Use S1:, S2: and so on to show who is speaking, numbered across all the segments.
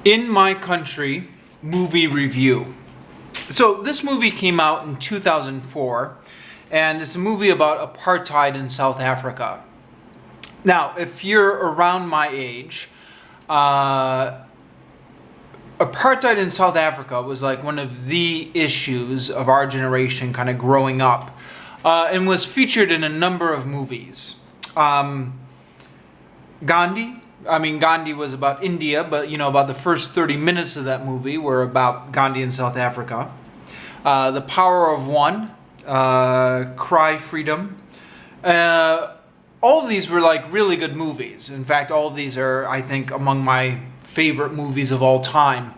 S1: In My Country movie review. So this movie came out in 2004, and it's a movie about apartheid in South Africa. Now, if you're around my age, apartheid in South Africa was like one of the issues of our generation kind of growing up, and was featured in a number of movies. Gandhi was about India, but about the first 30 minutes of that movie were about Gandhi in South Africa. The Power of One, Cry Freedom. All of these were like really good movies. In fact, all of these are, I think, among my favorite movies of all time.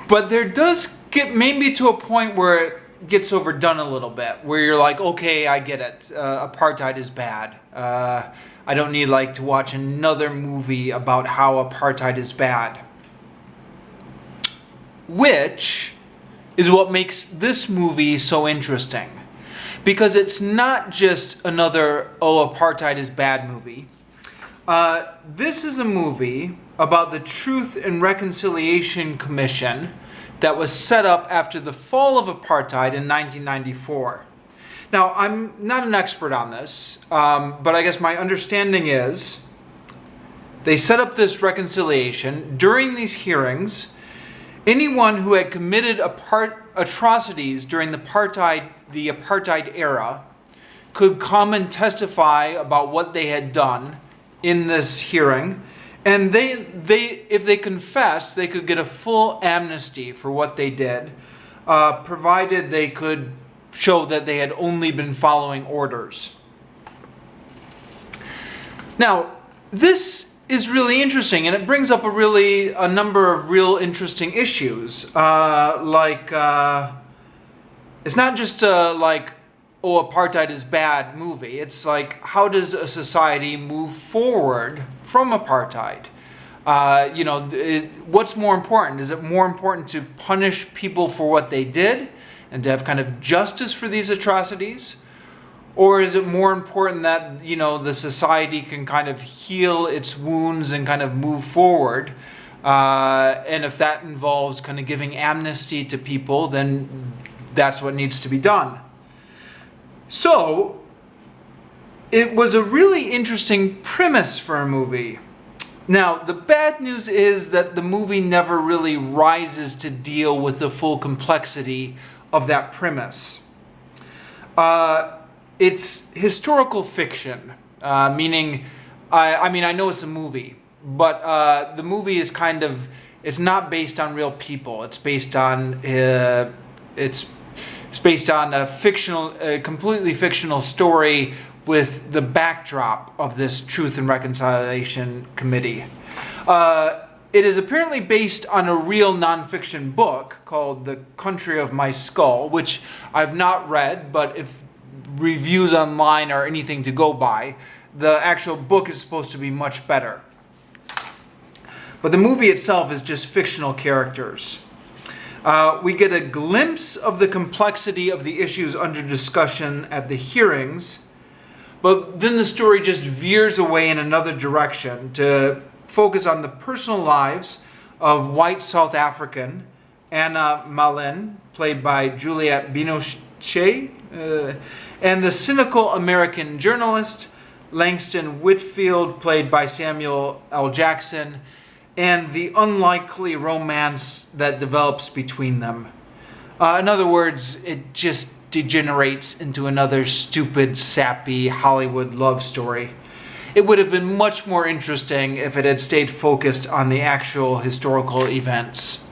S1: But there does get maybe to a point where it gets overdone a little bit, where you're like, okay, I get it. Apartheid is bad. I don't need to watch another movie about how apartheid is bad. Which is what makes this movie so interesting. Because it's not just another, apartheid is bad movie. This is a movie about the Truth and Reconciliation Commission that was set up after the fall of apartheid in 1994. Now, I'm not an expert on this, but I guess my understanding is they set up this reconciliation. During these hearings, anyone who had committed atrocities during the apartheid era could come and testify about what they had done in this hearing. And if they confessed, they could get a full amnesty for what they did, provided they could show that they had only been following orders. Now, this is really interesting, and it brings up a number of real interesting issues. It's not just apartheid is bad movie. It's like, how does a society move forward from apartheid? What's more important? Is it more important to punish people for what they did and to have kind of justice for these atrocities? Or is it more important that, the society can kind of heal its wounds and kind of move forward? And if that involves kind of giving amnesty to people, then that's what needs to be done. So, it was a really interesting premise for a movie. Now, the bad news is that the movie never really rises to deal with the full complexity of that premise. It's historical fiction, meaning, I know it's a movie, but the movie is it's not based on real people. It's based on a completely fictional story with the backdrop of this Truth and Reconciliation Committee. It is apparently based on a real nonfiction book called The Country of My Skull, which I've not read, but if reviews online are anything to go by, the actual book is supposed to be much better. But the movie itself is just fictional characters. We get a glimpse of the complexity of the issues under discussion at the hearings, but then the story just veers away in another direction to focus on the personal lives of white South African Anna Malen, played by Juliette Binoche, and the cynical American journalist Langston Whitfield, played by Samuel L. Jackson, and the unlikely romance that develops between them. In other words, it just degenerates into another stupid, sappy Hollywood love story. It would have been much more interesting if it had stayed focused on the actual historical events.